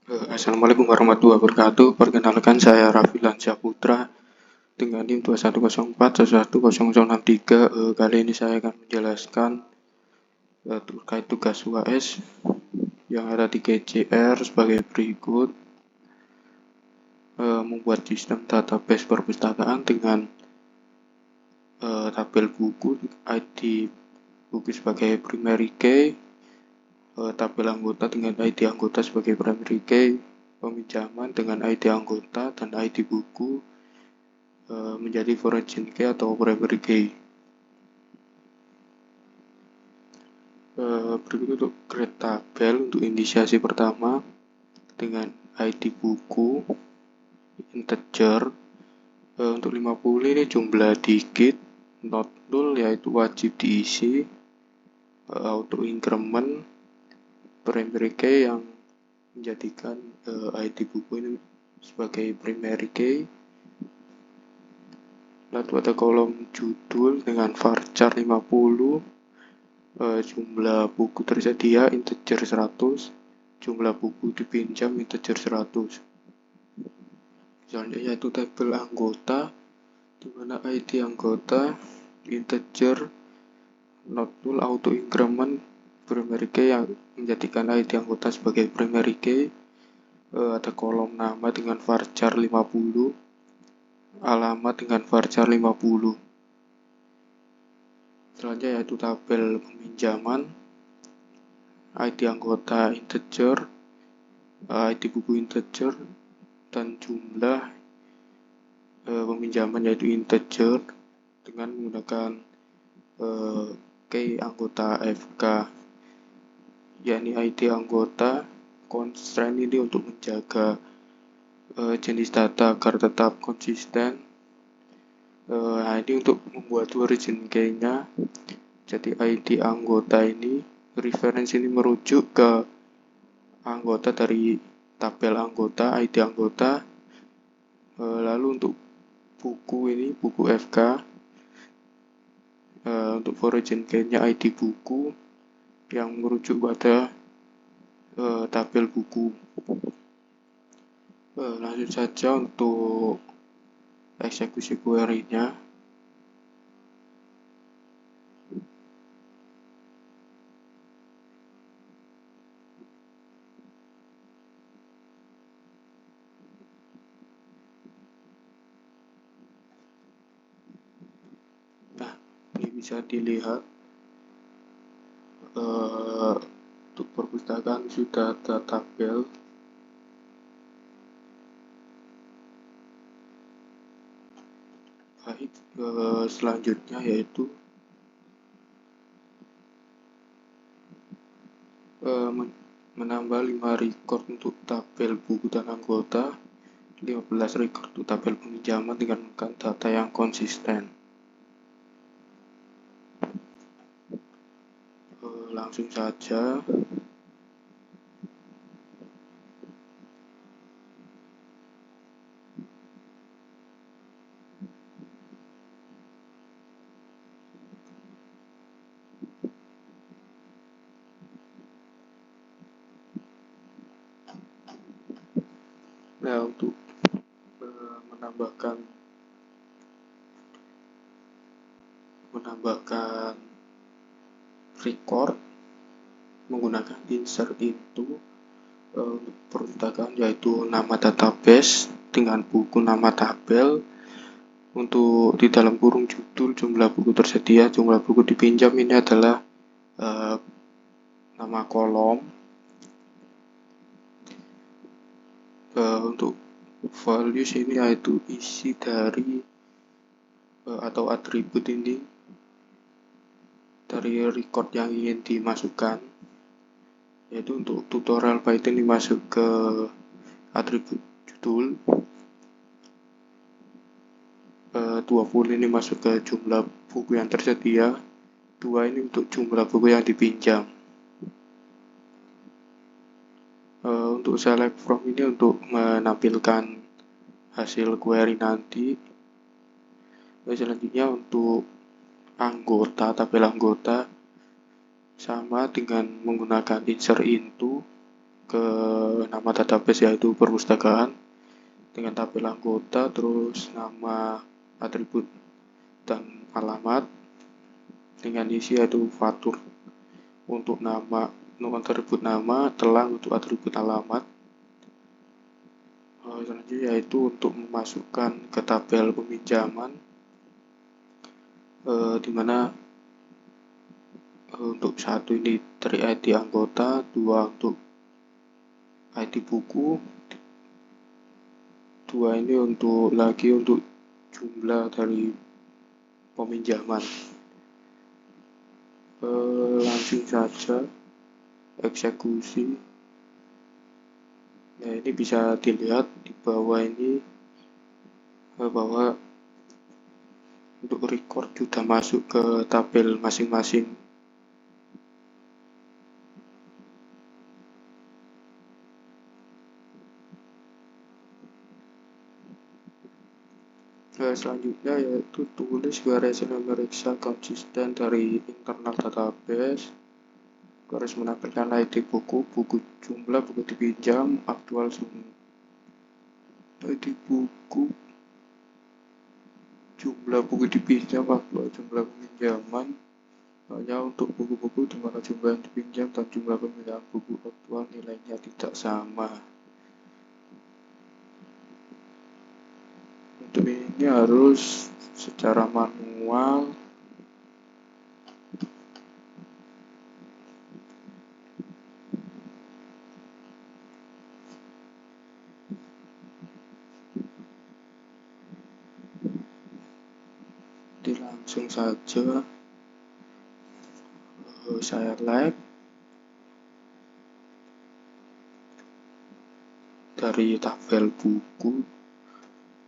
Assalamualaikum warahmatullahi wabarakatuh. Perkenalkan saya Raffi Lansyah Putra dengan NIM 2104110063. Kali ini saya akan menjelaskan terkait tugas UAS yang ada di KCR sebagai berikut. Membuat sistem database perpustakaan dengan tabel buku, ID buku sebagai primary key, tabel anggota dengan ID anggota sebagai primary key, peminjaman dengan ID anggota dan ID buku menjadi foreign key atau primary key. Berikut untuk create tabel untuk inisiasi pertama dengan ID buku integer. Untuk 50 ini jumlah digit, not null yaitu wajib diisi, auto increment primary key yang menjadikan ID buku ini sebagai primary key. Lalu ada kolom judul dengan varchar 50, jumlah buku tersedia integer 100, jumlah buku dipinjam integer 100. Selanjutnya yaitu tabel anggota, di mana ID anggota integer, not null, auto increment primary key yang menjadikan ID anggota sebagai primary key. Ada kolom nama dengan varchar 50, alamat dengan varchar 50. Selanjutnya yaitu tabel peminjaman, ID anggota integer, ID buku integer, dan jumlah peminjaman yaitu integer dengan menggunakan key anggota FK, yakni ID anggota. Constraint ini untuk menjaga jenis data agar tetap konsisten. Ini untuk membuat origin key-nya. Jadi ID anggota ini, reference ini merujuk ke anggota dari tabel anggota, ID anggota. Lalu untuk buku ini, buku FK, untuk origin key-nya ID buku yang merujuk pada tabel buku. Lanjut saja untuk eksekusi query-nya. Nah, ini bisa dilihat untuk perpustakaan sudah ada tabel. Baik, selanjutnya yaitu menambah 5 record untuk tabel buku dan anggota, 15 record untuk tabel peminjaman dengan menggunakan data yang konsisten. Langsung saja. Nah, untuk menambahkan record menggunakan insert into untuk perpustakaan, yaitu nama database dengan buku nama tabel. Untuk di dalam kurung judul jumlah buku tersedia, jumlah buku dipinjam ini adalah nama kolom. Untuk values ini yaitu isi dari atau atribut ini dari record yang ingin dimasukkan, yaitu untuk tutorial Python dimasuk ke atribut judul, 20 ini masuk ke jumlah buku yang tersedia, 2 ini untuk jumlah buku yang dipinjam. Untuk select from ini untuk menampilkan hasil query nanti. Selanjutnya untuk anggota, tabel anggota sama dengan menggunakan insert into. ke nama database yaitu perpustakaan dengan tabel anggota, terus nama, atribut, dan alamat dengan isi yaitu fatur untuk nama, untuk atribut nama, telang untuk atribut alamat. Selanjutnya yaitu untuk memasukkan ke tabel peminjaman, dimana untuk satu ini dari ID anggota, dua untuk ID buku, dua ini untuk jumlah dari peminjaman. Langsung saja eksekusi. Nah, ini bisa dilihat di bawah ini bahwa untuk record sudah masuk ke tabel masing-masing. Selanjutnya yaitu tulis queries yang memeriksa konsisten dari internal database. Harus menampilkan ID buku, buku jumlah buku dipinjam, aktual semua. ID buku, jumlah buku dipinjam, aktual jumlah peminjaman. Hanya untuk buku-buku di mana jumlah yang dipinjam dan jumlah peminjaman buku aktual nilainya tidak sama. Untuk ini harus secara manual. Langsung saja saya like dari tabel buku,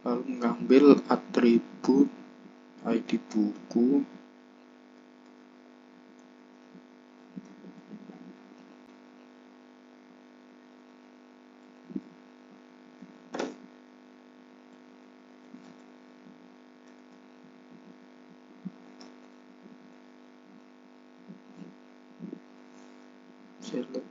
lalu mengambil atribut ID buku, select.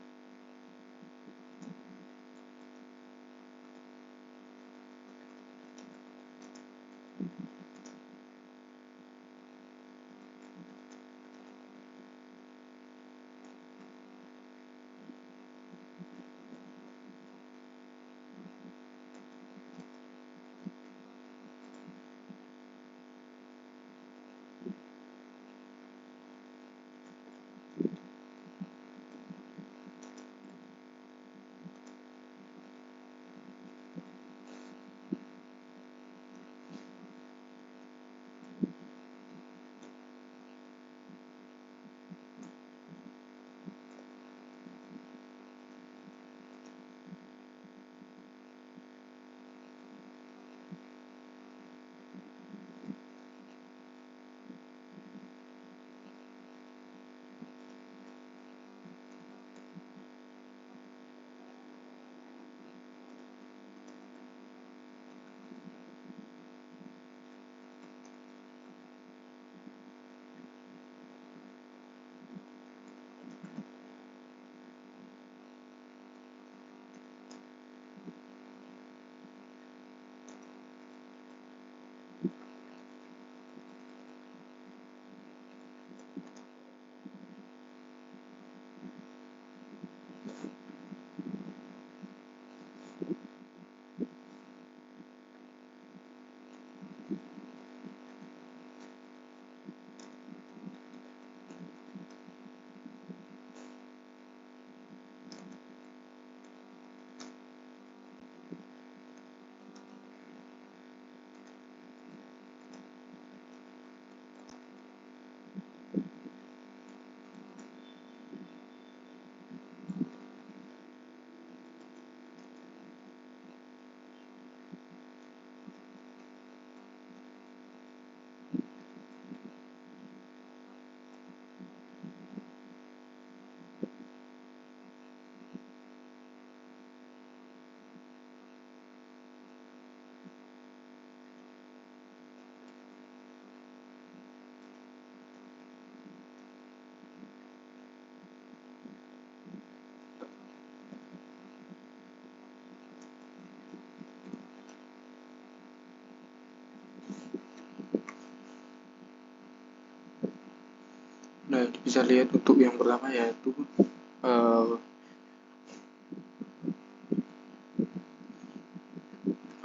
Nah, bisa lihat untuk yang pertama yaitu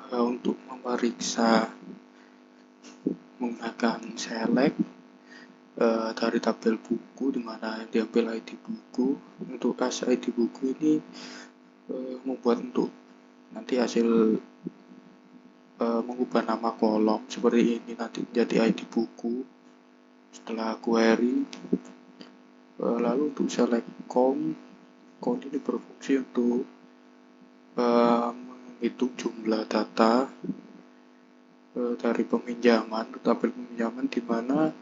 untuk memeriksa menggunakan select dari tabel buku di mana diambil ID buku. Untuk as ID buku ini membuat untuk nanti hasil mengubah nama kolom seperti ini nanti menjadi ID buku setelah query. Lalu untuk select count ini berfungsi untuk menghitung jumlah data dari peminjaman, tabel peminjaman di mana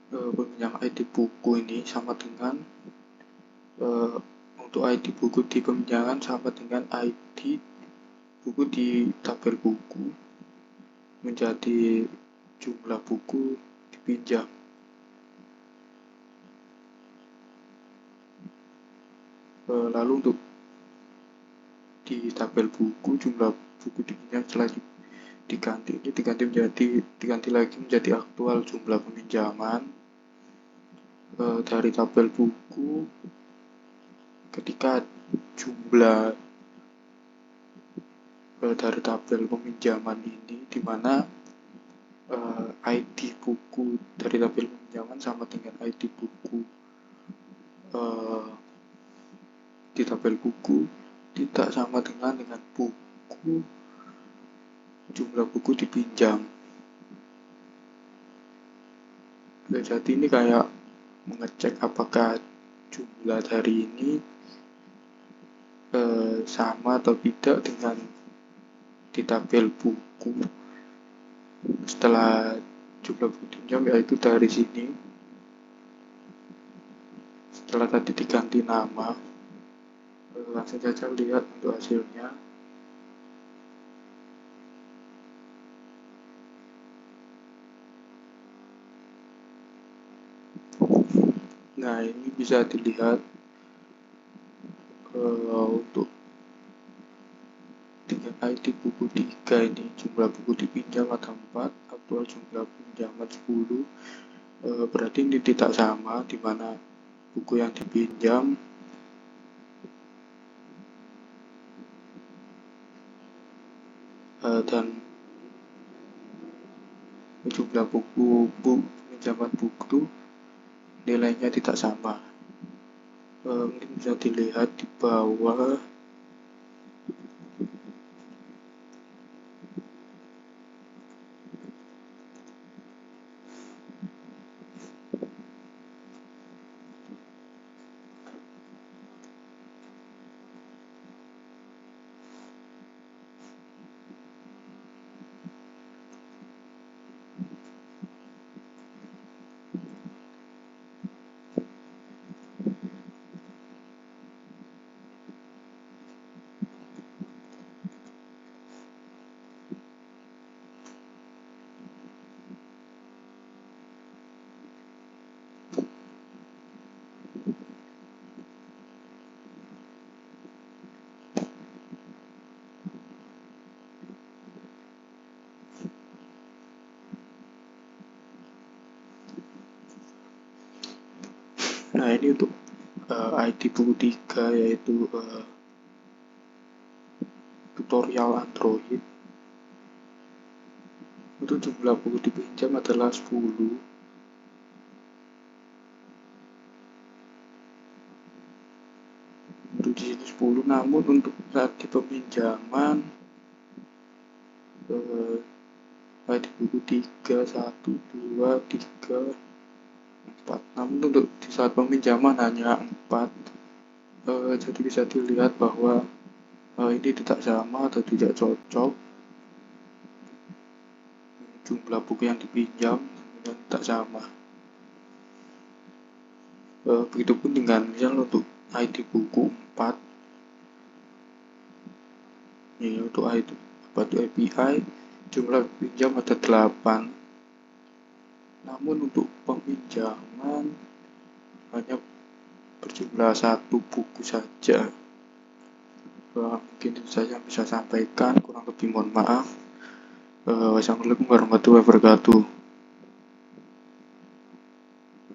peminjam ID buku ini sama dengan untuk ID buku di peminjaman sama dengan ID buku di tabel buku menjadi jumlah buku dipinjam. Lalu untuk di tabel buku jumlah buku dipinjam setelah diganti lagi menjadi aktual jumlah peminjaman dari tabel buku ketika jumlah dari tabel peminjaman ini di mana ID buku dari tabel peminjaman sama dengan ID buku di tabel buku tidak sama dengan buku jumlah buku dipinjam. Jadi ini kayak mengecek apakah jumlah dari ini sama atau tidak dengan di tabel buku setelah jumlah buku dipinjam, yaitu dari sini setelah tadi diganti nama. Langsung saja lihat untuk hasilnya. Nah, ini bisa dilihat untuk dengan ID buku 3 ini jumlah buku dipinjam ada 4, aktual jumlah pinjaman 10. Berarti ini tidak sama, di mana buku yang dipinjam dan jumlah buku pinjaman buku nilainya tidak sama. Mungkin bisa dilihat di bawah. Nah, ini untuk ID buku 3 yaitu tutorial Android. Untuk jumlah buku dipinjam adalah 10. Untuk di sini 10, namun untuk saat di peminjaman ID buku 3, 1, 2, 3, 4. Namun untuk di saat peminjaman hanya 4. Jadi bisa dilihat bahwa ini tidak sama atau tidak cocok. Jumlah buku yang dipinjam dan tidak sama. Begitupun dengan misal untuk ID buku 4. Ini untuk ID API jumlah pinjam ada 8. Namun untuk peminjaman hanya berjumlah 1 buku saja. Mungkin itu saja yang bisa sampaikan, kurang lebih mohon maaf. Wassalamualaikum warahmatullahi wabarakatuh.